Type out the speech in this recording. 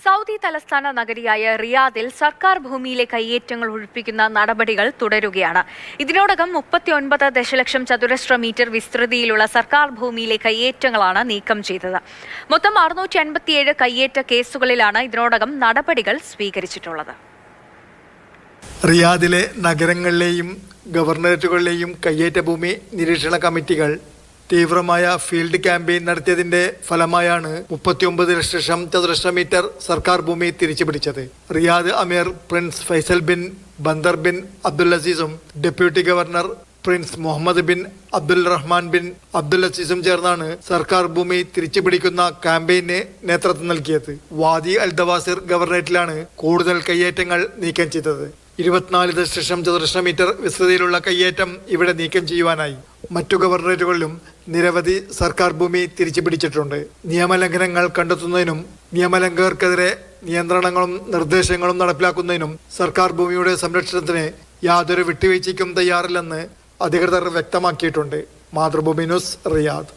Saudi തലസ്ഥാന നഗരിയായ റിയാദിൽ സർക്കാർ ഭൂമിയിലെ കയ്യേറ്റങ്ങൾ ഒഴിപ്പിക്കുന്ന നടപടികൾ തുടരുകയാണ്. ഇതിനോടകം 39 ദശലക്ഷം ചതുരശ്ര മീറ്റർ വിസ്തൃതിയിലുള്ള സർക്കാർ ഭൂമിയിലെ കയ്യേറ്റങ്ങളാണ് നീക്കം ചെയ്തത്. മൊത്തം 657 കയ്യേറ്റ കേസുകളിലാണ് ഇതിനോടകം നടപടികൾ സ്വീകരിച്ചിട്ടുള്ളത്. റിയാദിലെ നഗരങ്ങളിലെയും ഗവർണറേറ്റുകളിലെയും കയ്യേറ്റ ഭൂമി നിരീക്ഷണ കമ്മിറ്റികൾ തീവ്രമായ ഫീൽഡ് ക്യാമ്പയിൻ നടത്തിയതിന്റെ ഫലമായാണ് 39 ലക്ഷം ചതുരശ്ര മീറ്റർ സർക്കാർ ഭൂമി തിരിച്ചുപിടിച്ചത്. റിയാദ് അമീർ prince Faisal bin Bandar bin Abdul അസീസും deputy governor prince Muhammad bin Abdul Rahman bin Abdul അസീസും ചേർന്നാണ് സർക്കാർ ഭൂമി തിരിച്ചുപിടിക്കുന്ന ക്യാമ്പയിന് നേതൃത്വം നൽകിയത്. വാദി അൽ ദവാസിർ ഗവർണറേറ്റിലാണ് കൂടുതൽ കയ്യേറ്റങ്ങൾ നീക്കം ചെയ്തത്. 24 ദശലക്ഷം ചതുരശ്ര മീറ്റർ വിസ്തൃതിയിലുള്ള കയ്യേറ്റം ഇവിടെ നീക്കം ചെയ്യുവാനായി. മറ്റു ഗവർണറേറ്റുകളിലും നിരവധി സർക്കാർ ഭൂമി തിരിച്ചുപിടിച്ചിട്ടുണ്ട്. നിയമലംഘനങ്ങൾ കണ്ടെത്തുന്നതിനും നിയമലംഘകർക്കെതിരെ നിയന്ത്രണങ്ങളും നിർദ്ദേശങ്ങളും നടപ്പിലാക്കുന്നതിനും സർക്കാർ ഭൂമിയുടെ സംരക്ഷണത്തിന് യാതൊരു വിട്ടുവീഴ്ചയ്ക്കും തയ്യാറില്ലെന്ന് അധികൃതർ വ്യക്തമാക്കിയിട്ടുണ്ട്. Mathrubhumi news, Riyadh.